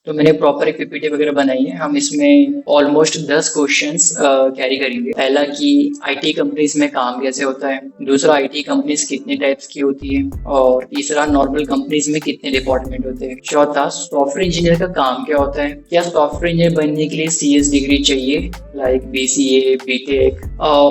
तो मैंने प्रॉपर एक पीपीटी वगैरह बनाई है। हम इसमें ऑलमोस्ट 10 क्वेश्चंस कैरी करेंगे। पहला कि आईटी कंपनीज में काम कैसे होता है, दूसरा आईटी कंपनीज कितने टाइप्स की होती है, और तीसरा नॉर्मल कंपनीज में कितने डिपार्टमेंट होते हैं, चौथा सॉफ्टवेयर इंजीनियर का काम क्या होता है, क्या सॉफ्टवेयर इंजीनियर बनने के लिए सीएस डिग्री चाहिए लाइक बीसीए बीटेक।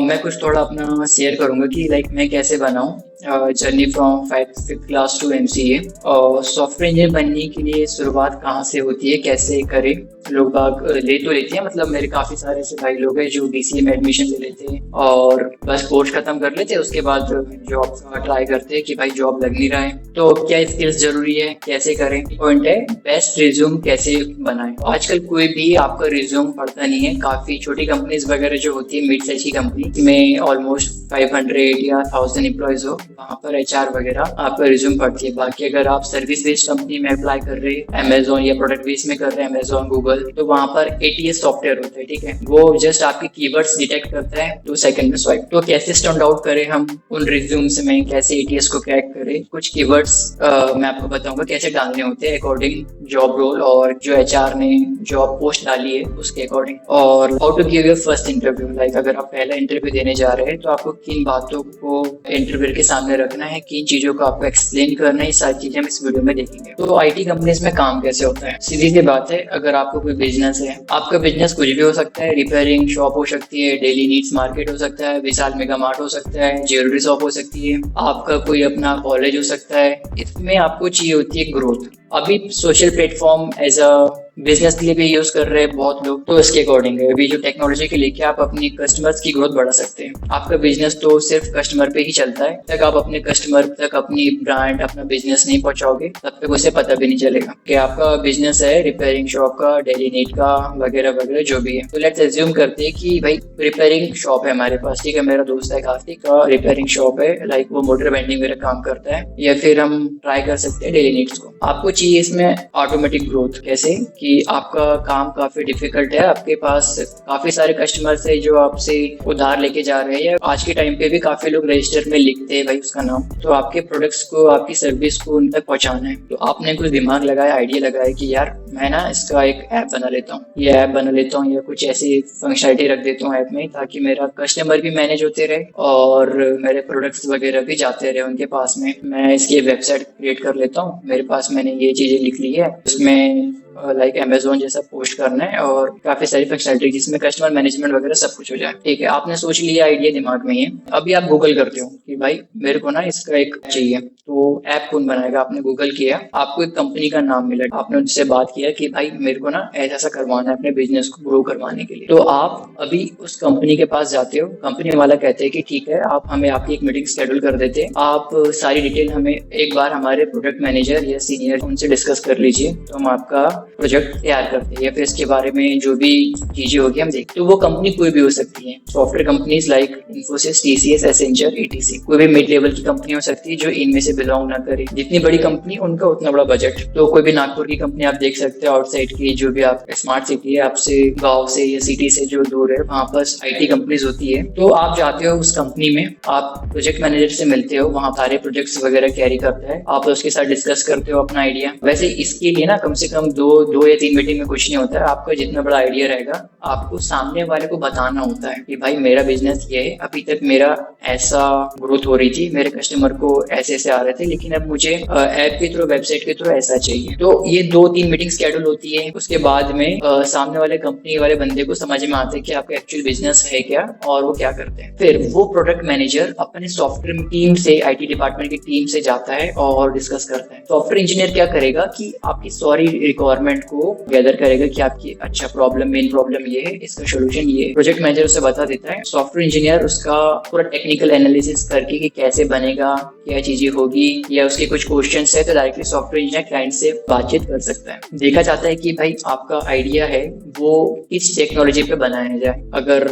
मैं कुछ थोड़ा अपना शेयर करूंगा कि लाइक मैं कैसे बनाऊं journey from fifth class to MCA. और सॉफ्टवेयर इंजीनियर बनने के लिए शुरुआत कहाँ से होती है, कैसे करें। लोग बाग ले तो लेते हैं, मतलब मेरे काफी सारे ऐसे भाई लोग हैं जो बीसीए में एडमिशन ले लेते हैं और बस कोर्स खत्म कर लेते हैं, उसके बाद जॉब का ट्राई करते हैं कि भाई जॉब लग नहीं रहा है। तो क्या स्किल्स जरूरी है, कैसे करें। पॉइंट है बेस्ट रिज्यूम कैसे बनाएं। आजकल कोई भी आपका रिज्यूम पढ़ता नहीं है। काफी छोटी कंपनीज वगैरह जो होती है, मिड साइज की कंपनी में ऑलमोस्ट 500 या 1000 एम्प्लॉयज हो, वहाँ पर एचआर वगैरह आपका रिज्यूम पढ़ती है। बाकी अगर आप सर्विस बेस्ड कंपनी में अप्लाई कर रहे हैं, अमेजोन या प्रोडक्ट बेस्ड में कर रहे हैं, अमेजोन गूगल, तो वहाँ पर एटीएस सॉफ्टवेयर होता है, ठीक है। वो जस्ट आपके कीवर्ड्स डिटेक्ट करता है 2 सेकंड में स्वाइप। तो कैसे स्टैंड आउट करें हम उन रिज्यूम्स में, कैसे एटीएस को क्रैक करें, कुछ कीवर्ड्स मैं आपको बताऊंगा कैसे डालने होते हैं अकॉर्डिंग जॉब रोल और जो एचआर ने जॉब पोस्ट डाली है उसके अकॉर्डिंग। और how to give your first interview, like अगर आप पहला इंटरव्यू देने जा रहे हैं तो आपको किन बातों को इंटरव्यू के सामने रखना है, किन चीजों को आपको एक्सप्लेन करना है, ये सारी चीजें हम इस वीडियो में देखेंगे। तो आईटी कंपनीज में काम कैसे होता है, सीधी सी बात है। अगर आपको कोई बिजनेस है, आपका बिजनेस कुछ भी हो सकता है, रिपेयरिंग शॉप हो सकती है, डेली नीड्स मार्केट हो सकता है, विशाल मेगा मार्ट हो सकता है, ज्वेलरी शॉप हो सकती है, आपका कोई अपना कॉलेज हो सकता है। इसमें आपको चाहिए होती है ग्रोथ। अभी social platform as a business के लिए भी यूज कर रहे हैं बहुत लोग, तो इसके अकॉर्डिंग है अभी जो टेक्नोलॉजी के लेके आप अपनी कस्टमर्स की ग्रोथ बढ़ा सकते हैं। आपका बिजनेस तो सिर्फ कस्टमर पे ही चलता है, तक आप अपने कस्टमर तक अपनी ब्रांड अपना बिजनेस नहीं पहुंचाओगे तब तक उसे पता भी नहीं चलेगा कि आपका बिजनेस है रिपेयरिंग शॉप का, डेली नीड का वगैरह वगैरह जो भी है। तो लेट्स एज्यूम करते हैं कि भाई रिपेयरिंग शॉप है हमारे पास, ठीक है। मेरा दोस्त है कार्तिक का रिपेयरिंग शॉप है, लाइक वो मोटर वेंडिंग वगैरह काम करता है, या फिर हम ट्राई कर सकते हैं डेली नीड्स को। आपको चाहिए इसमें ऑटोमेटिक ग्रोथ। कैसे कि आपका काम काफी डिफिकल्ट है, आपके पास काफी सारे कस्टमर्स है जो आपसे उधार लेके जा रहे हैं। आज के टाइम पे भी काफी लोग रजिस्टर में लिखते हैं भाई उसका नाम। तो आपके प्रोडक्ट्स को, आपकी सर्विस को उन तक पहुंचाना है। तो आपने कुछ दिमाग लगाया, आइडिया लगाया कि यार मैं ना इसका एक ऐप बना लेता हूँ, ये ऐप बना लेता हूँ या कुछ ऐसी फंक्शनलिटी रख देता हूँ ऐप में, ताकि मेरा कस्टमर भी मैनेज होते रहे और मेरे प्रोडक्ट्स वगैरह भी जाते रहे उनके पास में। मैं इसकी वेबसाइट क्रिएट कर लेता हूँ, मेरे पास मैंने ये चीजें लिख ली है, उसमें लाइक अमेजोन जैसा पोस्ट करना है और काफी सारी फंक्शनलिटी जिसमें कस्टमर मैनेजमेंट वगैरह सब कुछ हो जाए, ठीक है। आपने सोच लिया, आइडिया दिमाग में है। अभी आप गूगल करते हो कि भाई मेरे को ना इसका एक चाहिए, तो ऐप कौन बनाएगा। आपने गूगल किया, आपको एक कंपनी का नाम मिला, आपने उनसे बात किया कि भाई मेरे को ना ऐसा करवाना है अपने बिजनेस को ग्रो करवाने के लिए। तो आप अभी उस कंपनी के पास जाते हो, कंपनी वाला कहते हैं कि ठीक है, आप हमें आपकी एक मीटिंग शेड्यूल कर देते हैं, आप सारी डिटेल हमें एक बार हमारे प्रोडक्ट मैनेजर या सीनियर उनसे डिस्कस कर लीजिए, तो हम आपका प्रोजेक्ट तैयार करते हैं या फिर इसके बारे में जो भी चीजें होगी हम देखते। तो वो कंपनी कोई भी हो सकती है, software companies like Infosys, TCS, Accenture, ETC. कोई भी मिड लेवल की कंपनी हो सकती है जो इनमें से बिलोंग ना करे। जितनी बड़ी कंपनी उनका उतना बड़ा बजट। तो कोई भी नागपुर की कंपनी आप देख सकते हैं, आउटसाइड की जो भी आप स्मार्ट सिटी है, आपसे गाँव से या सिटी से जो दूर है, वहाँ पर आईटी कंपनीज होती है। तो आप जाते हो उस कंपनी में, आप प्रोजेक्ट मैनेजर से मिलते हो, वहाँ सारे प्रोजेक्ट्स वगैरह कैरी करता है, आप उसके साथ डिस्कस करते हो अपना आइडिया। वैसे इसके लिए ना कम से कम दो या 3 मीटिंग में कुछ नहीं होता है। आपका जितना बड़ा आइडिया रहेगा आपको सामने वाले को बताना होता है कि भाई मेरा बिजनेस ये है, अभी तक मेरा ऐसा ग्रोथ हो रही थी, मेरे कस्टमर को ऐसे ऐसे आ रहे थे, लेकिन अब मुझे ऐप के थ्रू, वेबसाइट के थ्रू ऐसा चाहिए। तो ये 2-3 मीटिंग शेड्यूल होती है। उसके बाद में सामने वाले कंपनी वाले बंदे को समझ में आता है कि आपका एक्चुअल बिजनेस है क्या और वो क्या करते हैं। फिर वो प्रोडक्ट मैनेजर अपने सॉफ्टवेयर टीम से, आईटी डिपार्टमेंट की टीम से जाता है और डिस्कस करता है। सॉफ्टवेयर इंजीनियर क्या करेगा कि आपकी सारी रिक्वायरमेंट को गैदर करेगा कि आपकी अच्छा प्रॉब्लम, मेन प्रॉब्लम ये है, इसका सोल्यूशन ये है। प्रोजेक्ट मैनेजर उसे बता देता है, सॉफ्टवेयर इंजीनियर उसका पूरा टेक्निकल एनालिसिस करके कि कैसे बनेगा, क्या चीजें होगी, या उसके कुछ क्वेश्चंस है तो डायरेक्टली सॉफ्टवेयर इंजीनियर क्लाइंट से बातचीत कर सकता है। देखा जाता है कि भाई आपका आइडिया है वो किस टेक्नोलॉजी पे बनाया जाए। अगर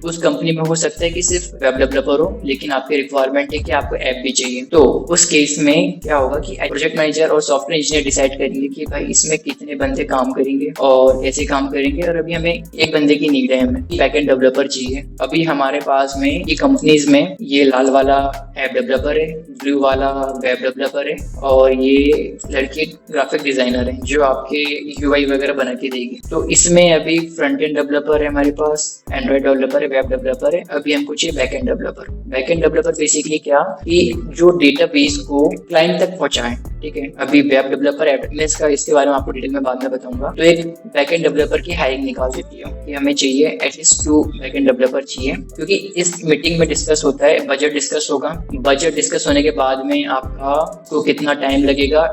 उस कंपनी में हो सकता है कि सिर्फ वेब डेवलपर हो, लेकिन आपकी रिक्वायरमेंट है कि आपको ऐप भी चाहिए, तो उस केस में क्या होगा कि प्रोजेक्ट मैनेजर और सॉफ्टवेयर इंजीनियर डिसाइड करेंगे कि भाई इसमें कितने कितने बंदे काम करेंगे और कैसे काम करेंगे। और अभी हमें एक बंदे की नीड है, हमें बैकएंड डेवलपर चाहिए। अभी हमारे पास में ये कंपनीज में ये लाल वाला ऐप डेवलपर है, ब्लू वाला वेब डेवलपर है और ये लड़की ग्राफिक डिजाइनर है जो आपके यूआई वगैरह बना के देगी। तो इसमें अभी फ्रंट एंड डेवलपर है हमारे पास, एंड्रॉइड डेवलपर है, वेब डेवलपर है, अभी हमको चाहिए backend developer. Backend developer basically क्या कि जो डेटाबेस को क्लाइंट तक पहुंचाए, ठीक है। अभी वेब डेवलपर एडमिन का इसके बारे में आपको डिटेल में बाद में बताऊंगा। तो एक बैकएंड डेवलपर की हायरिंग निकाल देती है कि हमें चाहिए एटलीस्ट 2 बैकएंड डेवलपर चाहिए, क्योंकि इस मीटिंग में डिस्कस होता है, बजट डिस्कस होगा। बजट डिस्कस होने के बाद में आपका को कितना टाइम लगेगा,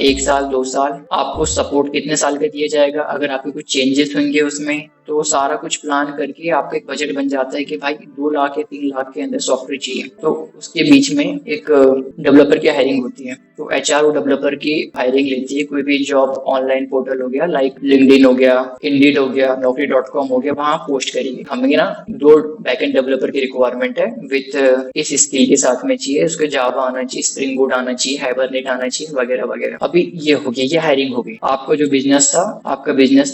1 साल 2 साल, आपको सपोर्ट कितने साल का दिया जाएगा, अगर आपके कुछ चेंजेस होंगे उसमें, तो सारा कुछ प्लान करके आपका एक बजट बन जाता है कि भाई 2 लाख या 3 लाख के अंदर सॉफ्टवेयर चाहिए। तो उसके बीच में एक डेवलपर की हायरिंग होती है। तो एचआर डेवलपर की हायरिंग लेती है। कोई भी जॉब ऑनलाइन पोर्टल हो गया, लाइक लिंक्डइन हो गया, इंडीड हो गया, naukri.com हो गया, वहां पोस्ट करेंगे हमें ना 2 बैकएंड डेवलपर की रिक्वायरमेंट है विथ इस स्किल के साथ में चाहिए। उसको जावा आना चाहिए, स्प्रिंग बोर्ड आना चाहिए, हाइबरनेट आना चाहिए, वगैरह वगैरह। अभी ये होगी, ये हायरिंग होगी। आपको जो बिजनेस था,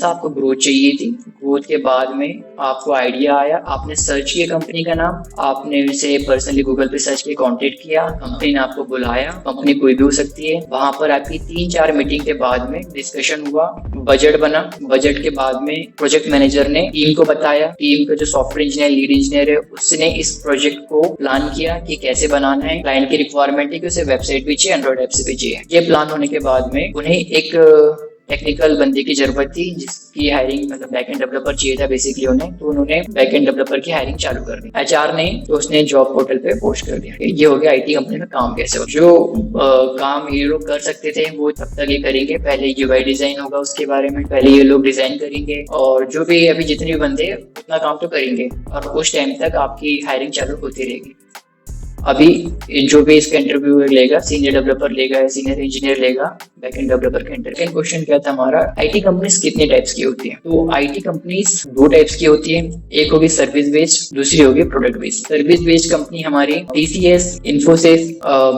आपको ग्रोथ चाहिए थी। ग्रोथ के बाद में आपको आइडिया आया, आपने सर्च किया कंपनी का नाम, आपने उसे पर्सनली गूगल पे सर्च किया, कांटेक्ट किया, कंपनी ने आपको बुलाया। कंपनी कोई भी हो सकती है। वहां पर आपकी 3-4 मीटिंग के बाद में डिस्कशन हुआ, बजट बना। बजट के बाद में प्रोजेक्ट मैनेजर ने टीम को बताया, टीम का जो सॉफ्टवेयर इंजीनियर, लीड इंजीनियर है, उसने इस प्रोजेक्ट को प्लान किया कि कैसे बनाना है। क्लाइंट की रिक्वायरमेंट है कि उसे वेबसाइट भी चाहिए, एंड्रॉइड ऐप भी चाहिए। ये प्लान होने के बाद में उन्हें एक टेक्निकल बंदे की जरूरत थी जिसकी हायरिंग, मतलब बैकएंड डेवलपर चाहिए था बेसिकली उन्हें। तो उन्होंने बैकएंड डेवलपर की हायरिंग चालू कर दी। एचआर ने तो उसने जॉब पोर्टल पे पोस्ट कर दिया। ये हो गया आईटी कंपनी में काम कैसे हो। जो काम ये लोग कर सकते थे वो तब तक ये करेंगे। पहले यूआई डिजाइन होगा, उसके बारे में पहले ये लोग डिजाइन करेंगे और जो भी अभी जितने भी बंदे उतना काम तो करेंगे और उस टाइम तक आपकी हायरिंग चालू होती रहेगी। अभी जो भी इसका इंटरव्यू लेगा, सीनियर डेवलपर लेगा या सीनियर इंजीनियर लेगा, बैकएंड डेवलपर का इंटरव्यू। सेकंड क्वेश्चन क्या था हमारा, आईटी कंपनीज कितने टाइप्स की होती है। तो आईटी कंपनीज 2 टाइप्स की होती है। एक होगी सर्विस बेस्ड, दूसरी होगी product based. Service based company हमारी TCS, Infosys,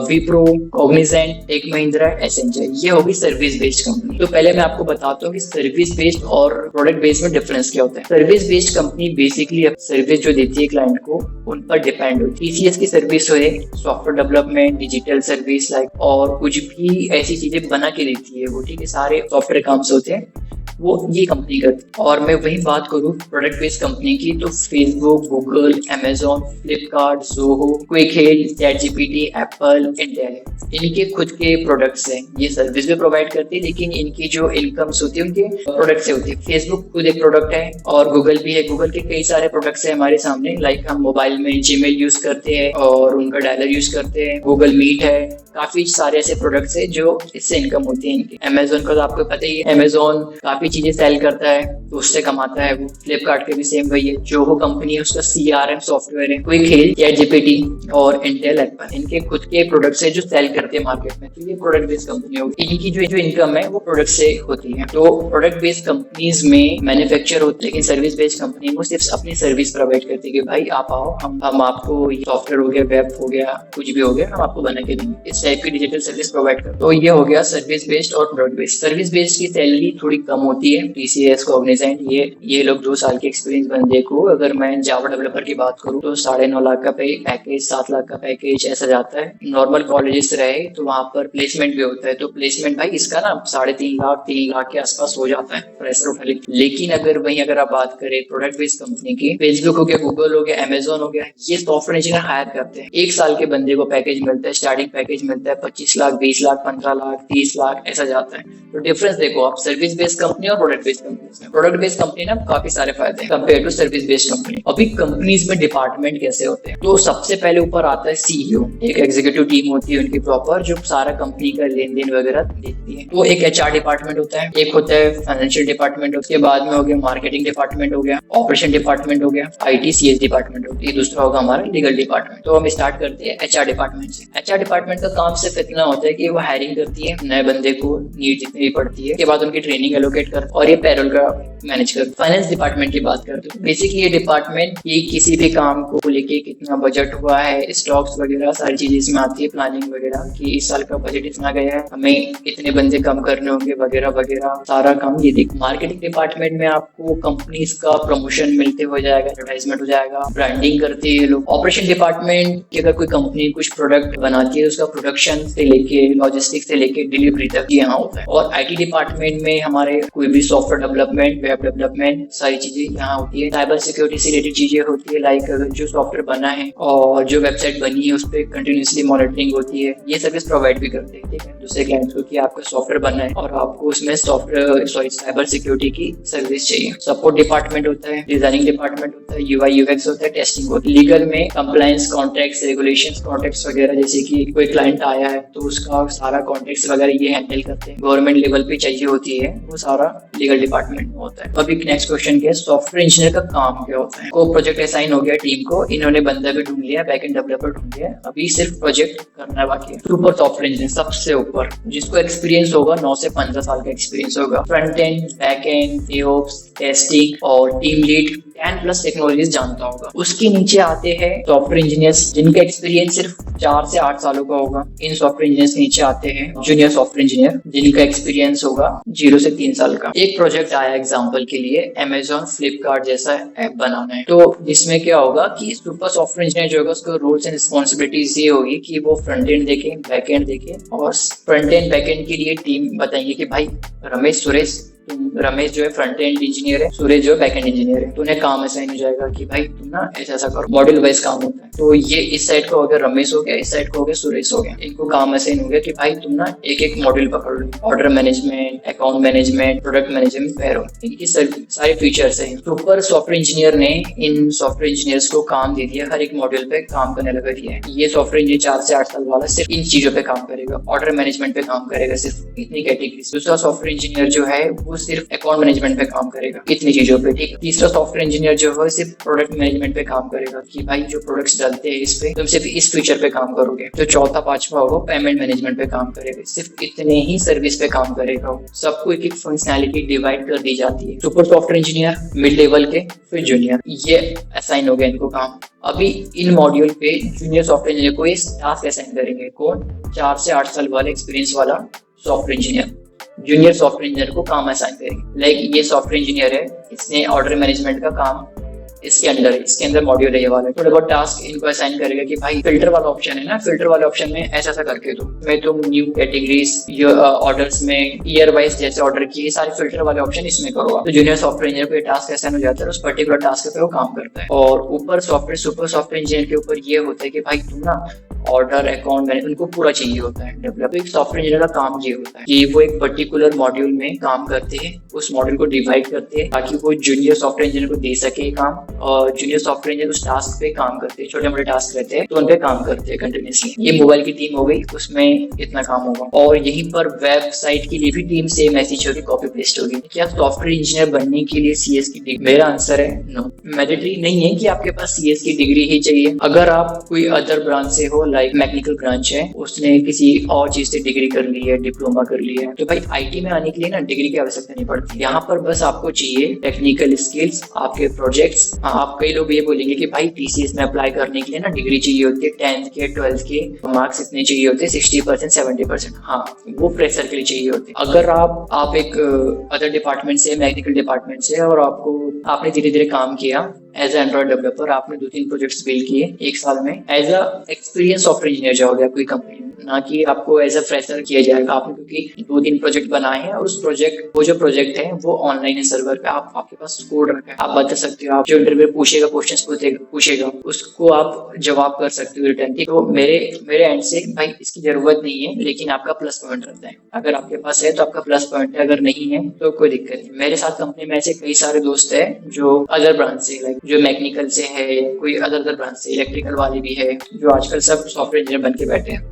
Wipro, Cognizant, Tech Mahindra, Accenture, ये होगी सर्विस बेस्ड कंपनी। तो पहले मैं आपको बताता हूँ कि सर्विस बेस्ड और प्रोडक्ट बेस्ड में डिफरेंस क्या होता है। Service based company basically service जो देती है क्लाइंट को उन पर डिपेंड होती है। टीसीएस की service software development, digital service like और कुछ भी ऐसी चीजें बना के देती है वो, ठीक है। सारे सॉफ्टवेयर काम से होते हैं वो ये कंपनी करती है। और मैं वही बात करूँ प्रोडक्ट बेस्ड कंपनी की, तो Facebook, Google, Amazon, Flipkart, Zoho, quick हिल, चैटजीपीटी, एप्पल, इंटेल, इनके खुद के प्रोडक्ट्स हैं। ये सर्विस भी प्रोवाइड करती है लेकिन इनकी जो इनकम्स होती है उनके प्रोडक्ट से होती है। फेसबुक खुद एक प्रोडक्ट है और गूगल भी है। गूगल के कई सारे प्रोडक्ट्स हैं हमारे सामने, लाइक हम मोबाइल में जीमेल यूज करते हैं और उनका डायलर यूज करते हैं। गूगल मीट है, काफी सारे ऐसे प्रोडक्ट्स है जो इससे इनकम होती है इनकी। अमेजोन का तो आपको पता ही है, अमेजोन काफी चीजें सेल करता है तो उससे कमाता है वो। फ्लिपकार्ट के भी सेम वही है। जोहो कंपनी है, उसका सीआरएम सॉफ्टवेयर है। क्विक हिल, चैटजीपीटी और इंटेल, एप्पल, इनके खुद के प्रोडक्ट्स है जो सेल करते हैं मार्केट में। तो ये प्रोडक्ट बेस्ड कंपनी होगी। इनकी जो इनकम है वो प्रोडक्ट से होती है। तो प्रोडक्ट बेस्ड कंपनीज में मैन्युफैक्चर होते हैं, लेकिन सर्विस बेस्ड कंपनी वो सिर्फ अपनी सर्विस प्रोवाइड करती है कि भाई आप आओ, हम आपको सॉफ्टवेयर हो गया, वेब हो गया, कुछ भी हो गया, हम आपको बना के देंगे। इस टाइप की डिजिटल सर्विस प्रोवाइड करते हैं। तो ये हो गया सर्विस बेस्ड और प्रोडक्ट बेस्ड। सर्विस बेस्ड की सैलरी थोड़ी कम होती है। टीसीएस, कॉग्निजेंट, ये लोग 2 साल के एक्सपीरियंस बंदे को, अगर मैं जावा डेवलपर की बात करूँ तो 9.5 लाख का पैकेज, 7 लाख का पैकेज ऐसा जाता है। नॉर्मल कॉलेजेस रहे तो वहाँ पर प्लेसमेंट भी होता है। तो प्लेसमेंट भाई इसका ना 3.5 लाख 3 लाख के आसपास हो जाता है फ्रेशर उठा ले। लेकिन अगर आप बात करें प्रोडक्ट बेस्ड कंपनी की, फेसबुक हो गया, गूगल हो गया, अमेजोन हो गया, ये सॉफ्टवेयर इंजीनियर हायर करते हैं। 1 साल के बंदे को पैकेज मिलता है, स्टार्टिंग पैकेज मिलता है 25 लाख, 20 लाख, 15 लाख, 30 लाख ऐसा जाता है। तो डिफरेंस देखो आप सर्विस बेस्ड कंपनी और प्रोडक्ट बेस्ड कंपनी में। प्रोडक्ट बेस्ड कंपनी ना काफी सारे फायदे हैं compare to service based company. अभी कंपनीज में डिपार्टमेंट कैसे होते हैं, तो सबसे पहले ऊपर आता है सीईओ, एक एग्जीक्यूटिव टीम होती है उनकी प्रॉपर, जो सारा कंपनी का लेन देन वगैरह देखती है। तो एक एचआर डिपार्टमेंट होता है, एक होता है फाइनेंशियल डिपार्टमेंट, उसके बाद में हो गया मार्केटिंग डिपार्टमेंट हो गया, ऑपरेशन डिपार्टमेंट हो गया, आईटी सीएस डिपार्टमेंट होती है, दूसरा होगा हमारा लीगल डिपार्टमेंट। तो हम स्टार्ट करते हैं एचआर डिपार्टमेंट से। एचआर डिपार्टमेंट का काम सिर्फ इतना होता है कि वो हायरिंग करती है नए बंदे को, नीड जितनी भी पड़ती है, उसके बाद उनकी ट्रेनिंग एलोकेट एलोकेट कर और ये पैरोल का मैनेज कर। फाइनेंस डिपार्टमेंट की बात करते हैं, बेसिकली ये डिपार्टमेंट ये किसी भी काम को लेके कितना बजट हुआ है, स्टॉक्स वगैरह सारी चीजें इसमें आती है, प्लानिंग वगैरह कि इस साल का बजट इतना गया है, हमें इतने बंदे कम करने होंगे वगैरह वगैरह सारा काम ये देख। मार्केटिंग डिपार्टमेंट में आपको कंपनीज का प्रमोशन मिलते हो जाएगा, एडवर्टाइजमेंट हो जाएगा, ब्रांडिंग करते हैं लोग। ऑपरेशन डिपार्टमेंट की अगर कोई कंपनी कुछ प्रोडक्ट बनाती है उसका प्रोडक्शन से लेके लॉजिस्टिक्स से लेके डिलीवरी तक यहाँ होता है। और आईटी डिपार्टमेंट में हमारे कोई भी सॉफ्टवेयर डेवलपमेंट, वेब डेवलपमेंट सारी चीजें यहाँ होती है। साइबर सिक्योरिटी से रिलेटेड चीजें होती है, लाइक जो सॉफ्टवेयर बना है और जो वेबसाइट बनी है उस पर कंटिन्यूसली मॉनिटरिंग होती है, ये सर्विस प्रोवाइड भी करते हैं, ठीक है, दूसरे क्लाइंट्स को कि आपका सॉफ्टवेयर बना है और आपको उसमें साइबर सिक्योरिटी की सर्विस चाहिए। सपोर्ट डिपार्टमेंट होता है, डिजाइनिंग डिपार्टमेंट होता है, यूआई यूएक्स होता है, टेस्टिंग होता है। लीगल में कंप्लायंस, कॉन्ट्रैक्ट्स, रेगुलेशंस, कॉन्ट्रैक्ट्स वगैरह, जैसे कि कोई क्लाइंट आया है तो उसका सारा कॉन्ट्रैक्ट्स वगैरह ये हैंडल करते हैं। गवर्नमेंट लेवल पे चाहिए होती है वो सारा लीगल डिपार्टमेंट में होता है। अभी नेक्स्ट क्वेश्चन क्या है, सॉफ्टवेयर इंजीनियर का काम क्या होता है। को प्रोजेक्ट असाइन हो गया टीम को, इन्होंने बंदा भी ढूंढ लिया, बैकएंड डेवलपर ढूंढ लिया, अभी सिर्फ प्रोजेक्ट करना बाकी है। सुपर सॉफ्टवेयर इंजीनियर सबसे ऊपर, जिसको एक्सपीरियंस होगा 9 से 15 साल का एक्सपीरियंस होगा, front end, back and, DevOps, testing और टीम लीड 10+ टेक्नोलॉजीज जानता होगा। उसके नीचे आते हैं सॉफ्टवेयर इंजीनियर्स जिनका एक्सपीरियंस सिर्फ 4 से 8 सालों का होगा। इन सॉफ्टवेयर इंजीनियर्स के नीचे आते हैं जूनियर सॉफ्टवेयर इंजीनियर जिनका एक्सपीरियंस होगा 0 से 3 साल का। एक प्रोजेक्ट आया एग्जांपल के लिए, अमेजॉन, फ्लिपकार्ट जैसा ऐप बनाना है, तो इसमें क्या होगा कि सुपर सॉफ्टवेयर इंजीनियर जो होगा उसको रोल्स एंड रिस्पॉन्सिबिलिटीज ये होगी कि वो फ्रंट एंड देखे, बैक एंड देखे, और फ्रंट एंड बैक एंड के लिए टीम बताएंगे कि भाई रमेश, सुरेश, रमेश जो है फ्रंट एंड इंजीनियर है, सुरेश जो है बैक एंड इंजीनियर है, तो उन्हें काम असाइन हो जाएगा कि भाई तुम ना ऐसा ऐसा करो, मॉड्यूल वाइज काम होता है। तो ये इस साइड को हो गया रमेश हो गया, इस साइड को हो गया सुरेश हो गया, इनको काम असाइन हो गया कि भाई तुम ना एक एक मॉड्यूल पकड़ लो, order management, account management, product management, payroll, इनकी सारे फीचर्स है। सुपर सॉफ्टवेयर इंजीनियर ने इन सॉफ्टवेयर इंजीनियर्स को काम दे दिया, हर एक मॉड्यूल पे काम करने लगा दिया है। ये सॉफ्टवेयर इंजीनियर 4 से 8 साल वाला सिर्फ इन चीजों पे काम करेगा, ऑर्डर मैनेजमेंट पे काम करेगा, सिर्फ इतनी कैटेगरी। दूसरा सॉफ्टवेयर इंजीनियर जो है वो सिर्फ अकाउंट मैनेजमेंट पे काम करेगा, इतनी चीजों पे, ठीक है। तीसरा सॉफ्टवेयर इंजीनियर जो है सिर्फ प्रोडक्ट मैनेजमेंट पे काम करेगा कि भाई जो प्रोडक्ट्स डालते हैं इस पे तुम सिर्फ इस फीचर पे काम करोगे। तो चौथा पांचवा होगा पेमेंट मैनेजमेंट पे काम करेगा, सिर्फ इतने ही सर्विस पे काम करेगा। सबको एक एक फंक्शनैलिटी डिवाइड कर दी जाती है। Super software engineer, mid level के, फिर जूनियर, ये असाइन हो गया इनको काम। अभी इन मॉड्यूल पे जूनियर सॉफ्टवेयर इंजीनियर को इस टास्क असाइन करेंगे, कौन, 4 से 8 साल वाले एक्सपीरियंस वाला software engineer junior software engineer को काम असाइन करेंगे। लाइक ये सॉफ्टवेयर इंजीनियर है, इसने ऑर्डर मैनेजमेंट का काम इसके अंदर है, इसके अंदर मॉड्यूल है ये वाला, थोड़ा बहुत टास्क इनको असाइन करेगा कि भाई फिल्टर वाला ऑप्शन है ना, फिल्टर वाले ऑप्शन में ऐसा ऐसा करके दो, मैं तुम न्यू कैटेगरीज ऑर्डर्स में ईयर वाइज जैसे ऑर्डर किए सारे फिल्टर वाले ऑप्शन इसमें करो। तो जूनियर सॉफ्टवेयर इंजीनियर को ये टास्क असाइन हो जाता है, उस पर्टिकुलर टास्क पे वो काम करता है। और ऊपर सुपर सॉफ्टवेयर इंजीनियर के ऊपर ये होता है कि भाई तुम ना ऑर्डर, अकाउंट मैनेज, उनको पूरा चाहिए होता है डेवलप। एक सॉफ्टवेयर इंजीनियर का काम ये होता है कि वो एक पर्टिकुलर मॉड्यूल में काम करते हैं, उस मॉड्यूल को डिवाइड करते हैं ताकि वो जूनियर सॉफ्टवेयर इंजीनियर को दे सके काम, और जूनियर सॉफ्टवेयर इंजीनियर उस टास्क पे काम करते हैं, छोटे मोटे टास्क रहते हैं तो उन पे काम करते हैं कंटिन्यूसली। ये मोबाइल की टीम हो गई, उसमें इतना काम होगा। और यहीं पर वेबसाइट के लिए भी टीम सेम ऐसी होगी, कॉपी पेस्ट होगी। क्या सॉफ्टवेयर इंजीनियर बनने के लिए सीएस की डिग्री? मेरा आंसर है नो, मैंडेटरी नहीं है कि आपके पास सीएस की डिग्री ही चाहिए। अगर आप कोई अदर ब्रांच से हो, लाइक मैकेनिकल ब्रांच है, उसने किसी और चीज से डिग्री कर ली है, डिप्लोमा कर ली है, तो भाई आईटी में आने के लिए ना डिग्री की आवश्यकता नहीं पड़ती। यहाँ पर बस आपको चाहिए टेक्निकल स्किल्स, आपके प्रोजेक्ट्स। आप कई लोग ये बोलेंगे कि भाई टीसीएस में अप्लाई करने के लिए ना डिग्री चाहिए होती है, 10th के 12th के मार्क्स इतने चाहिए होते हैं, 60% 70%। हाँ, वो फ्रेशर के लिए चाहिए होते हैं। अगर आप एक अदर डिपार्टमेंट से, मैकेनिकल डिपार्टमेंट से, और आपने धीरे धीरे काम किया एज ए एंड्रॉइड डेवलपर, आपने 2-3 प्रोजेक्ट्स बिल्ड किए एक साल में, as a experience software engineer जाओगे आपकी कंपनी में, ना कि आपको एज अ फ्रेशर किया जाएगा। आपने क्योंकि 2-3 प्रोजेक्ट बनाए हैं और वो जो प्रोजेक्ट है वो ऑनलाइन है सर्वर पे, आपके पास कोड रखा है, आप बता सकते हो। आप जो इंटरव्यू पूछेगा, क्वेश्चन पूछेगा, उसको आप जवाब कर सकते हो रिटर्न की। तो मेरे एंड से भाई इसकी जरूरत नहीं है, लेकिन आपका प्लस पॉइंट रहता है। अगर आपके पास है तो आपका प्लस पॉइंट है, अगर नहीं है तो कोई दिक्कत नहीं। मेरे साथ कंपनी में ऐसे कई सारे दोस्त है जो अदर ब्रांच से, लाइक जो मैकेनिकल से है, कोई अदर ब्रांच से, इलेक्ट्रिकल वाले भी है, जो आजकल सब सॉफ्टवेयर इंजीनियर बन के बैठे हैं।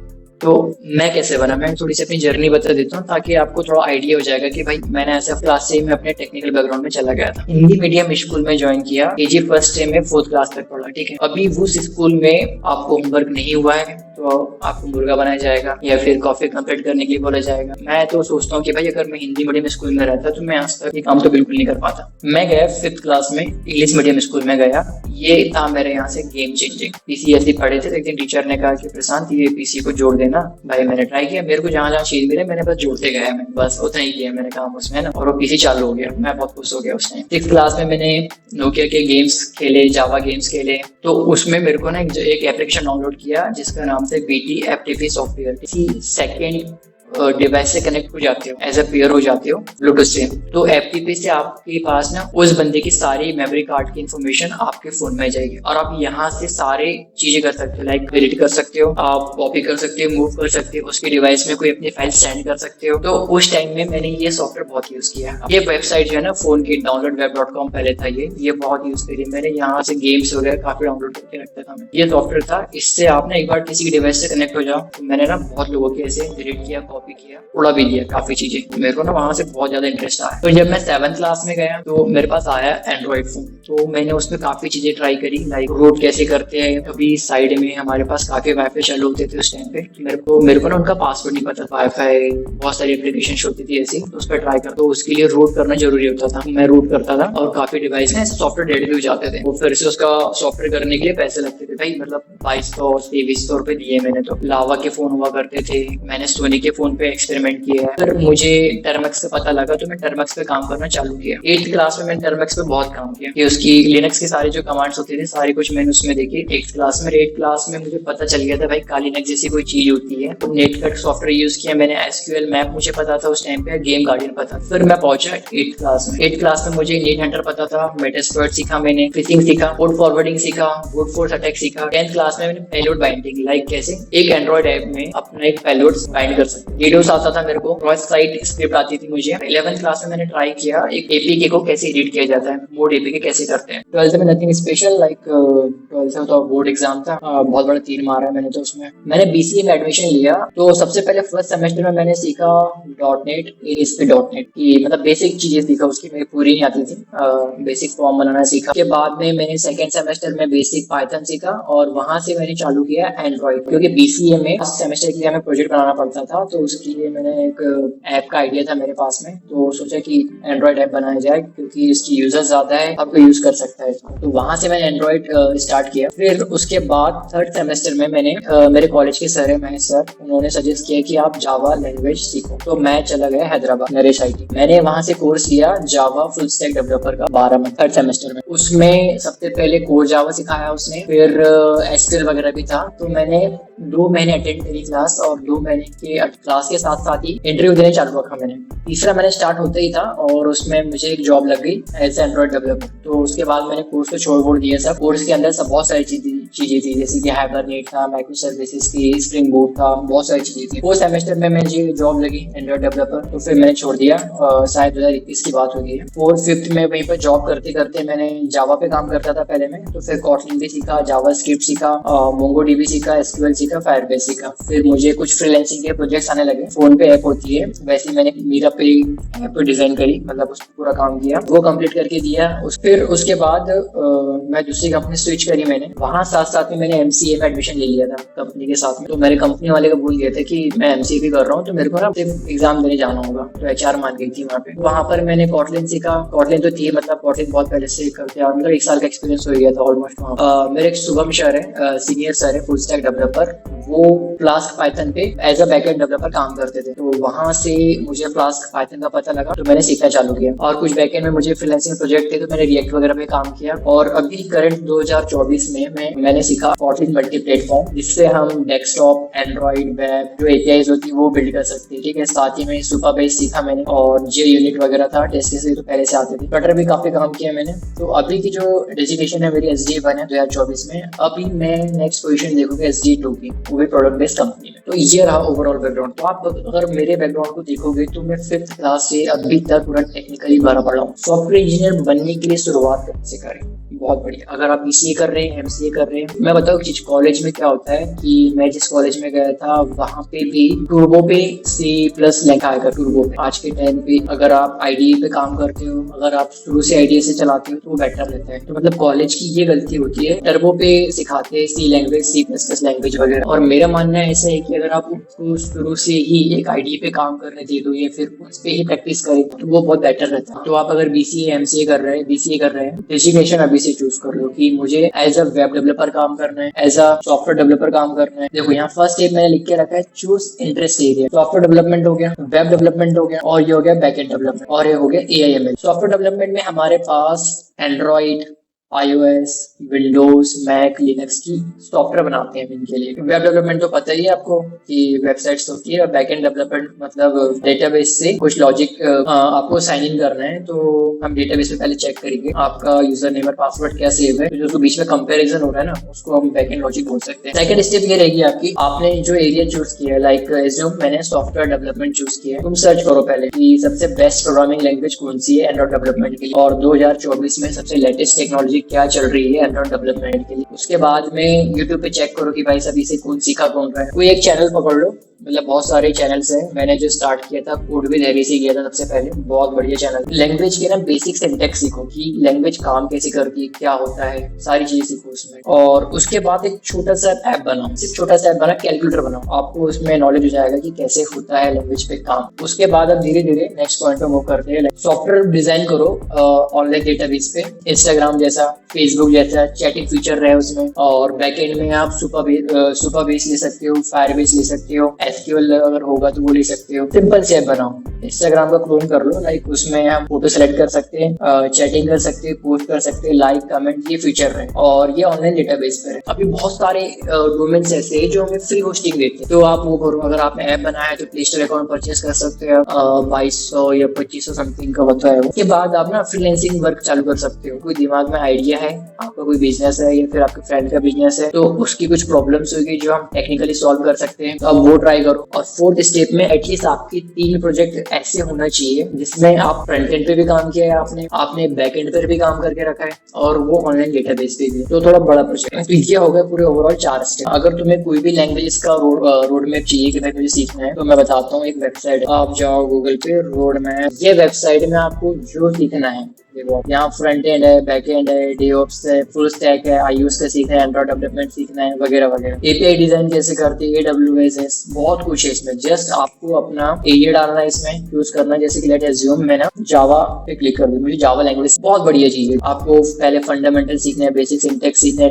तो मैं कैसे बना, मैं थोड़ी सी अपनी जर्नी बता देता हूँ ताकि आपको थोड़ा आइडिया हो जाएगा कि भाई मैंने ऐसे क्लास से मैं अपने टेक्निकल बैकग्राउंड में चला गया था। हिंदी मीडियम स्कूल में ज्वाइन किया, केजी फर्स्ट में 4th क्लास तक पढ़ा, ठीक है। अभी उस स्कूल में आपको होमवर्क नहीं हुआ है तो आपको मुर्गा बनाया जाएगा या फिर कॉफी कंप्लीट करने के लिए बोला जाएगा। मैं तो सोचता हूँ कि भाई अगर मैं हिंदी मीडियम स्कूल में रहता तो मैं आज तक ये काम तो बिल्कुल नहीं कर पाता। मैं गया 5th क्लास में इंग्लिश मीडियम स्कूल में गया, ये था मेरे यहाँ से गेम चेंजिंग। पीसी ऐसे पढ़े थे, एक दिन टीचर ने कहा कि प्रशांत ये पीसी को जोड़ देना। भाई मैंने ट्राई किया, मेरे को जहाँ जहाँ चीज मिले मैंने बस जोड़ते गया, मैं बस उतना ही किया मैंने काम उसमें ना, और वो पीसी चालू हो गया। मैं बहुत खुश हो गया उस टाइम। 6th क्लास में मैंने नोकिया के गेम्स खेले, जावा गेम्स खेले, तो उसमें मेरे को ना एक एप्लीकेशन डाउनलोड किया जिसका नाम था बीटी एफटीपी सॉफ्टवेयर। किसी सेकेंड डिवाइस से कनेक्ट हो जाते हो, एज अ पेयर हो जाते हो ब्लूटूथ से, तो एफटीपी से आपके पास ना उस बंदे की सारी मेमोरी कार्ड की इन्फॉर्मेशन आपके फोन में जाएगी और आप यहाँ से सारे चीजें कर सकते हो, लाइक डिलीट कर सकते हो, आप कॉपी कर सकते हो, मूव कर सकते हो, उसके डिवाइस में कोई अपनी फाइल सेंड कर सकते हो। तो उस टाइम में मैंने ये सॉफ्टवेयर बहुत यूज किया। ये वेबसाइट जो है ना फोन की downloadweb.com पहले था, ये बहुत यूज करी मैंने। यहाँ से गेम्स वगैरह काफी डाउनलोड करके रखता था मैं। ये सॉफ्टवेयर था, इससे आप ना एक बार किसी डिवाइस से कनेक्ट हो जाओ। तो मैंने ना बहुत लोगों के ऐसे डिलीट किया, कॉपी किया, उड़ा भी दिया काफी चीजें। मेरे को ना वहां से बहुत ज्यादा इंटरेस्ट आया। तो जब मैं 7th क्लास में गया तो मेरे पास आया एंड्रॉइड फोन, तो मैंने उसमें काफी चीजें ट्राई करी, लाइक रूट कैसे करते हैं। अभी साइड में हमारे पास काफी वाईफाई चालू होते थे उस टाइम पे, मेरे को ना उनका पासवर्ड नहीं पता। वाईफाई बहुत सारी एप्लीकेशन होती थी ऐसी, तो उस पर ट्राई कर, तो उसके लिए रूट करना जरूरी होता था। मैं रूट करता था और काफी डिवाइस में सॉफ्टवेयर डेड भी हो जाते थे, वो फिर से उसका सॉफ्टवेयर करने के लिए पैसे लगते थे भाई, मतलब 2200-2300 रुपए दिए मैंने। तो लावा के फोन हुआ करते थे, मैंने सोनी के फोन पे एक्सपेरिमेंट किया है। फिर मुझे टर्मक्स का पता लगा तो मैं टर्मक्स पे काम करना चालू किया। 8th क्लास में मैंने टर्मक्स पे बहुत काम किया कि उसकी लिनक्स के सारे जो कमांड्स होते थे सारे कुछ मैंने उसमें देखे 8th क्लास में। 8th क्लास में मुझे पता चल गया था भाई काली लिनक्स जैसी कोई चीज होती है, तो नेटकट सॉफ्टवेयर यूज किया मैंने, एसक्यूएल मैप मुझे पता था उस टाइम पे, गेम गार्डियन पता। फिर मैं पहुंचा 8th क्लास में। 8th क्लास में मुझे नेट हंटर पता था, मेटास्प्लॉइट सीखा मैंने, फिशिंग सीखा, पोर्ट फॉरवर्डिंग सीखा, ब्रूट फोर्स अटैक सीखा। 10th क्लास में मैंने पेलोड बाइंडिंग, लाइक कैसे एक एंड्रॉइड ऐप में अपना एक पेलोड बाइंड कर सकते, विंडोज आता था मेरे को, क्रॉस साइट स्क्रिप्ट आती थी मुझे। 11th क्लास में मैंने ट्राई किया एक एपीके को कैसे एडिट किया जाता है, मोड एपीके कैसे करते हैं। 12th में नथिंग स्पेशल, लाइक 12th में तो बोर्ड एग्जाम था, बहुत बड़ा तीर मारा है मैंने तो उसमें। मैंने बीसीए में एडमिशन लिया तो सबसे पहले फर्स्ट सेमेस्टर में मैंने सीखा डॉटनेट, डॉटनेट की मतलब बेसिक चीजें सीखा, उसकी मेरी पूरी नहीं आती थी, बेसिक फॉर्म बनाना सीखा। के बाद में मैंने सेकंड सेमेस्टर में बेसिक पाइथन सीखा और वहां से मैंने चालू किया एंड्रॉइड, क्योंकि बीसीए में फर्स्ट सेमेस्टर के लिए हमें प्रोजेक्ट बनाना पड़ता था, तो उसके लिए मैंने एक ऐप का आइडिया था मेरे पास में, तो सोचा कि एंड्रॉइड ऐप बनाया जाए क्योंकि इसकी यूजर्स ज्यादा है, आपको यूज कर सकता है। तो वहां से मैंने एंड्रॉइड स्टार्ट किया। फिर उसके बाद थर्ड सेमेस्टर में मैंने मेरे कॉलेज के सर है महेश सर, उन्होंने सजेस्ट किया कि आप जावा लैंग्वेज सीखो, तो मैं चला गया हैदराबाद नरेश आईटी। मैंने वहां से कोर्स लिया जावा फुल स्टैक डेवलपर का 12 मंथ थर्ड सेमेस्टर में। उसमें सबसे पहले कोर जावा सिखाया उसने, फिर एसक्यूएल वगैरह भी था। तो मैंने 2 महीने अटेंड करी क्लास और 2 महीने के क्लास के साथ साथ ही इंटरव्यू देने चालू रखा मैंने। तीसरा मैंने स्टार्ट होता ही था और उसमें मुझे एक जॉब लग गई एज एंड्रॉइड डेवलपर। तो उसके बाद मैंने कोर्स को छोड़ दिया सब। कोर्स के अंदर सब बहुत सारी चीजें थी, जैसे कि हाइबरनेट था, माइक्रो सर्विसेज थी, स्प्रिंग बूट था, बहुत सारी चीजें थी। 4th सेमेस्टर में मुझे जॉब लगी एंड्रॉइड डेवलपर, तो फिर मैंने छोड़ दिया, शायद 2021 की बात होगी। 4th 5th में वहीं पर जॉब करते करते मैंने जावा पे काम करता था पहले में, तो फिर कॉटलिन भी सीखा, जावा स्क्रिप्ट सीखा, मोंगोडीबी सीखा, एसक्यूएल सीखा, फायरबेस सीखा। फिर मुझे कुछ फ्रीलांसिंग के प्रोजेक्ट्स आने लगे। फोन पे ऐप होती है, वैसे मैंने मीरा पे ऐप डिजाइन करी, मतलब उस पूरा काम किया, वो कंप्लीट करके दिया। फिर उसके बाद मैं दूसरी कंपनी स्विच करी मैंने। वहाँ साथ साथ में मैंने एमसीए में एडमिशन ले लिया था कंपनी के साथ में। तो मेरे कंपनी वाले को बोल गए थे कि मैं एमसीए भी कर रहा हूँ, तो मेरे को ना एग्जाम देने जाना होगा। तो एचआर मान गई थी वहाँ पे। वहाँ पर मैंने कॉटलिन सीखा। कॉटलिन तो थी, मतलब कॉटलिन बहुत पहले से करते हैं, मतलब 1 साल का एक्सपीरियंस हो गया था ऑलमोस्ट। मेरे एक शुभम सर है, सीनियर सर है, फुल स्टैक डेवलपर, वो फ्लास्क पाइथन पे एज अ बैकएंड डेवलपर काम करते थे। तो वहां से मुझे फ्लास्क पाइथन का पता लगा, तो मैंने सीखना चालू किया। और कुछ बैकएंड में मुझे फ्रीलांसिंग प्रोजेक्ट थे, तो मैंने रिएक्ट वगैरह पे काम किया। और अभी करंट 2024 में मैंने सीखा कॉटलिन मल्टी प्लेटफॉर्म, जिससे हम डेस्कटॉप, एंड्रॉइड, वेब जो एपीआईज होती है वो बिल्ड कर सकते हैं, ठीक है। साथ ही में सुपरबेस सीखा मैंने, और जे यूनिट वगैरह था, टेस्ट केसेस तो पहले से आते थे। फ्लटर भी काफी काम किया मैंने। तो अभी की जो डेजिग्नेशन है मेरी SDA1 है 2024 में। अभी मैं नेक्स्ट पोजीशन देखूंगा SDA2 की, वो भी प्रोडक्ट बेस्ड कंपनी में। तो ये रहा ओवरऑल बैकग्राउंड। तो आप अगर मेरे बैकग्राउंड को देखोगे तो मैं 5th क्लास से अभी तक पूरा टेक्निकली भरा पड़ा हूँ। सॉफ्टवेयर इंजीनियर बनने के लिए शुरुआत कैसे करें, बहुत बढ़िया। अगर आप बीसीए कर रहे हैं, एमसीए कर रहे हैं, मैं बताऊँ चीज, कॉलेज में क्या होता है कि मैं जिस कॉलेज में गया था वहाँ पे भी टर्बो पे C+ लिखा आएगा, टर्बो पे। आज के टाइम पे अगर आप आईडीई पे काम करते हो, अगर आप शुरू से आईडीई से चलाते हो तो वो बेटर रहता है। तो मतलब कॉलेज की ये गलती होती है, टर्बो पे सिखाते हैं C लैंग्वेज, C++ लैंग्वेज वगैरह। और मेरा मानना ऐसा है कि अगर आप उसको शुरू से ही एक आईडीई पे काम करने दे दो या फिर उस पे ही प्रैक्टिस करें तो वो बहुत बेटर रहता है। तो आप अगर बीसीए एमसीए कर रहे हैं, बीसीए कर रहे हैं, डेजिग्नेशन अभी से चूज कर लो कि मुझे एज अ वेब डेवलपर काम करना है, एज अ सॉफ्टवेयर डेवलपर काम करना है। देखो यहाँ फर्स्ट स्टेप मैंने लिख के रखा है, choose interest area. Software development हो गया, वेब डेवलपमेंट हो गया, और ये हो गया बैकएंड डेवलपमेंट, और ये हो गया AIML। सॉफ्टवेयर डेवलपमेंट में हमारे पास Android, iOS, Windows, Mac, Linux की सॉफ्टवेयर बनाते हैं इनके लिए। वेब डेवलपमेंट तो पता ही है आपको कि वेबसाइट्स होती है, और बैकएंड डेवलपमेंट मतलब डेटाबेस से कुछ लॉजिक आपको साइन इन करना है। तो हम डेटाबेस में पहले चेक करेंगे आपका यूजर नेम और पासवर्ड क्या सेव है, तो जो बीच में कंपैरिजन हो रहा है ना, उसको हम बैकएंड लॉजिक बोल सकते हैं। सेकंड स्टेप ये रहेगी आपकी, आपने जो एरिया चूज किया है, लाइक जो मैंने सॉफ्टवेयर डेवलपमेंट चूज किया है, तुम सर्च करो पहले कि सबसे बेस्ट प्रोग्रामिंग लैंग्वेज कौन सी है एंड्रॉइड डेवलपमेंट के लिए, और 2024 में सबसे लेटेस्ट टेक्नोलॉजी क्या चल रही है एंड्रॉइड डेवलपमेंट के लिए। उसके बाद में यूट्यूब पे चेक करो कि भाई सभी से कौन सीखा कौन रहा है। कोई एक चैनल पकड़ लो, मतलब बहुत सारे चैनल्स हैं। मैंने जो स्टार्ट किया था कोड विद हैरी से किया था सबसे पहले, बहुत बढ़िया चैनल। लैंग्वेज के ना बेसिक सिंटैक्स सीखो कि लैंग्वेज काम कैसे करती है, क्या होता है, सारी चीजें सीखो उसमें। और उसके बाद एक छोटा सा ऐप बनाओ, सिर्फ छोटा सा ऐप बना, कैलकुलेटर बनाओ, आपको उसमें नॉलेज हो जाएगा कि कैसे होता है लैंग्वेज पे काम। उसके बाद अब धीरे धीरे नेक्स्ट पॉइंट पे मूव करते हैं। सॉफ्टवेयर डिजाइन करो ऑनलाइन डेटाबेस पे, इंस्टाग्राम जैसा, फेसबुक जैसा चैटिंग फीचर रहे उसमें। और बैकएंड में आप सुपरबेस ले सकते हो, फायरबेस ले सकते हो, SQL अगर होगा तो वो ले सकते हो। सिंपल से ऐप बनाओ, इंस्टाग्राम का क्लोन कर लो, लाइक उसमें हम फोटो सेलेक्ट कर सकते हैं, चैटिंग कर सकते हैं, पोस्ट कर सकते हैं, लाइक कमेंट, ये फीचर है। और ये ऑनलाइन डेटाबेस पर है। अभी बहुत सारे डोमेन्स ऐसे हैं जो हमें फ्री होस्टिंग देते हैं, तो आप वो करो। अगर आपने ऐप बनाया है तो प्ले स्टोर अकाउंट परचेस कर सकते हो, 2200 या 2500 समथिंग का होता है। उसके बाद आप ना फ्रीलांसिंग वर्क चालू कर सकते हो। कोई दिमाग में आइडिया है, आपका कोई बिजनेस है या फिर आपके फ्रेंड का बिजनेस है, तो उसकी कुछ प्रॉब्लम्स होगी जो हम टेक्निकली सॉल्व कर सकते हैं, तो आप वो ट्राई करो। और फोर्थ स्टेप में एटलीस्ट आपकी 3 प्रोजेक्ट ऐसे होना चाहिए जिसमें आप फ्रंट एंड पे भी काम किया है, आपने बैक एंड पर भी काम करके रखा है, और वो ऑनलाइन डेटाबेस पे भी, तो थोड़ा बड़ा प्रोजेक्ट है। तो ये हो गया पूरे ओवरऑल 4 स्टेप। अगर तुम्हें कोई भी लैंग्वेज का रोड मैप चाहिए कि भाई मुझे सीखना है, तो मैं बताता हूँ एक वेबसाइट, आप जाओ गूगल पे, रोड मैप। ये वेबसाइट में आपको जो सीखना है, देखो यहाँ फ्रंट एंड है, बैक एंड है, डेवऑप्स है, फुल स्टैक है, iOS का सीखना है, एंड्रॉइड डेवलपमेंट सीखना है, वगैरह वगैरह। API डिजाइन कैसे करते हैं, AWS है, बहुत कुछ है इसमें। जस्ट आपको अपना एरिया डालना है, इसमें यूज करना है। जैसे कि लेट अज्यूम मैं ना जावा पे क्लिक कर दूं, मुझे जावा लैंग्वेज बहुत बढ़िया चीज है। आपको पहले फंडामेंटल सीखना है, बेसिक सिंटैक्स सीखना है,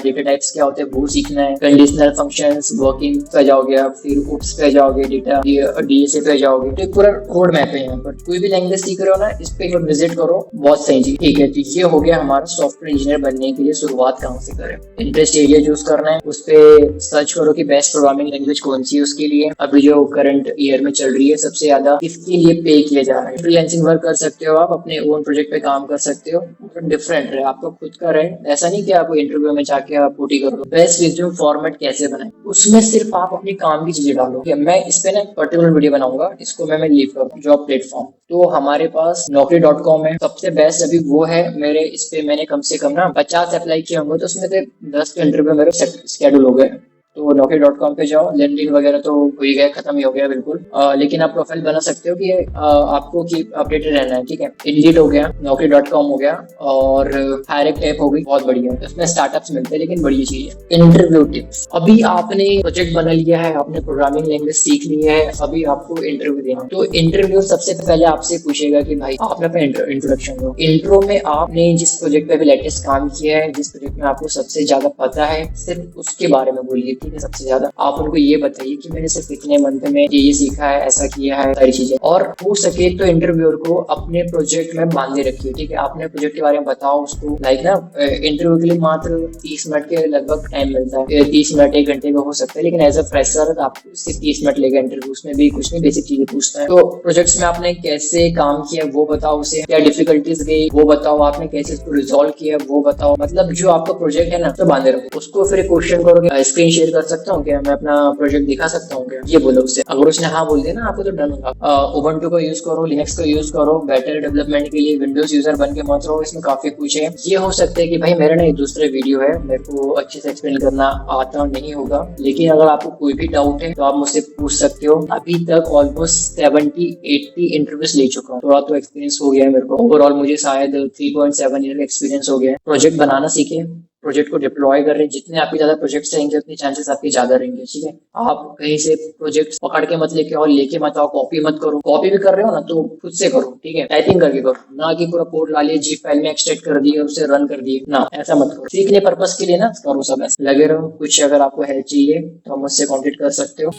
डेटा टाइप्स क्या होते हैं वो सीखना है, कंडीशनल फंक्शंस, वर्किंग पे जाओगे आप, फिर ओप्स पे जाओगे, डेटा DSA पे जाओगे। तो एक पूरा रोड मैप है यहाँ पर। कोई भी लैंग्वेज सीख रहे हो ना, इस पे विजिट करो, बहुत सही चीज। ठीक है, तो ये हो गया हमारा सॉफ्टवेयर इंजीनियर बनने के लिए शुरुआत कहाँ से करें। इंटरेस्ट एरिया चूज करना है, उस पे सर्च करो कि बेस्ट प्रोग्रामिंग लैंग्वेज कौन सी है उसके लिए, अभी जो करंट ईयर में चल रही है सबसे ज्यादा, किसके लिए पे किया जा रहा है। फ्रीलांसिंग वर्क कर सकते हो आप, अपने ओन प्रोजेक्ट पे काम कर सकते हो, डिफरेंट है, आपका खुद का रहे। ऐसा नहीं कि आप इंटरव्यू में जाके आप पोटी करो। बेस्ट रिज्यूम फॉर्मेट कैसे बनाए, उसमें सिर्फ आप अपनी काम की चीजें डालो। मैं इस पे ना पर्टिकुलर वीडियो बनाऊंगा, इसको मैं लीव करूँ। जॉब प्लेटफॉर्म तो हमारे पास naukri.com है, सबसे बेस्ट अभी वो है। मेरे इस पे मैंने कम से कम ना 50 अप्लाई किए होंगे, तो उसमें से 10 इंटरव्यू मेरे शेड्यूल हो गए। तो naukri.com पे जाओ, लिंक्डइन वगैरह तो हो ही गया, खत्म ही हो गया बिल्कुल। लेकिन आप प्रोफाइल बना सकते हो कि आपको कीप अपडेटेड रहना है, ठीक है। इंडीड हो गया, naukri.com हो गया, और हायरेक्ट ऐप हो गई, बहुत बढ़िया है। उसमें स्टार्टअप्स मिलते हैं, लेकिन बढ़िया चीज है। इंटरव्यू टिप्स, अभी आपने प्रोजेक्ट बना लिया है, आपने प्रोग्रामिंग लैंग्वेज सीख ली है, अभी आपको इंटरव्यू देना है। तो इंटरव्यू सबसे पहले आपसे पूछेगा कि भाई आपने अपना इंट्रोडक्शन दो। इंट्रो में आपने जिस प्रोजेक्ट पे अभी लेटेस्ट काम किया है, जिस प्रोजेक्ट में आपको सबसे ज्यादा पता है, सिर्फ उसके बारे में बोलिए, ठीक है। सबसे ज्यादा आप उनको ये बताइए कि मैंने सिर्फ इतने मंथ में ये सीखा है, ऐसा किया है, सारी चीजें। और हो सके तो इंटरव्यूअर को अपने प्रोजेक्ट में बांधे रखिए, ठीक है। आपने प्रोजेक्ट के बारे में बताओ उसको, लाइक ना इंटरव्यू के लिए मात्र 30 मिनट के लगभग टाइम मिलता है, 30 मिनट 1 घंटे का हो सकता है, लेकिन एज अ फ्रेशर आपको सिर्फ 30 मिनट लेगा इंटरव्यू। उसमें भी कुछ नहीं, बेसिक चीजें पूछता है। तो प्रोजेक्ट्स में आपने कैसे काम किया वो बताओ, उसे क्या डिफिकल्टीज गई वो बताओ, आपने कैसे उसको रिजॉल्व किया वो बताओ। मतलब जो आपका प्रोजेक्ट है ना, तो बांधे रखो उसको। फिर क्वेश्चन करो, स्क्रीन शेयर कर सकता हूँ क्या, मैं अपना प्रोजेक्ट दिखा सकता हूँ क्या, ये बोलो उससे। अगर उसने हाँ बोल दिया ना आपको तो डन होगा। उबंटू को यूज करो, लिनक्स को यूज करो, बेटर डेवलपमेंट के लिए विंडोज यूजर बन के मत रहो, इसमें काफी कुछ है। ये हो सकता है कि भाई मेरा ना एक दूसरे वीडियो है, मेरे को अच्छे से एक्सप्लेन करना आता नहीं होगा, लेकिन अगर आपको कोई भी डाउट है तो आप मुझसे पूछ सकते हो। अभी तक ऑलमोस्ट 70-80 इंटरव्यूज ले चुका हूँ, थोड़ा तो एक्सपीरियंस हो गया है मेरे को। ओवरऑल मुझे शायद 3.7 ईयर का एक्सपीरियंस हो गया है। प्रोजेक्ट बनाना सीखे, प्रोजेक्ट को डिप्लॉय कर रहे हैं, जितने आपके ज्यादा प्रोजेक्ट्स रहेंगे उतने चांसेस आपके ज्यादा रहेंगे, ठीक है। आप कहीं से प्रोजेक्ट पकड़ के मत लेके और लेके मत आओ, कॉपी मत करो। कॉपी भी कर रहे हो ना तो खुद से करो, ठीक है, टाइपिंग करके करो, ना कि पूरा कोड ला लिए जीप फाइल में एक्सट्रैक्ट कर दिए और उसे रन कर दिए, ना ऐसा मत करो। सीखने पर्पस के लिए ना करो सब ऐसे लगे रहो। कुछ अगर आपको हेल्प चाहिए तो मुझसे कॉन्टेक्ट कर सकते हो।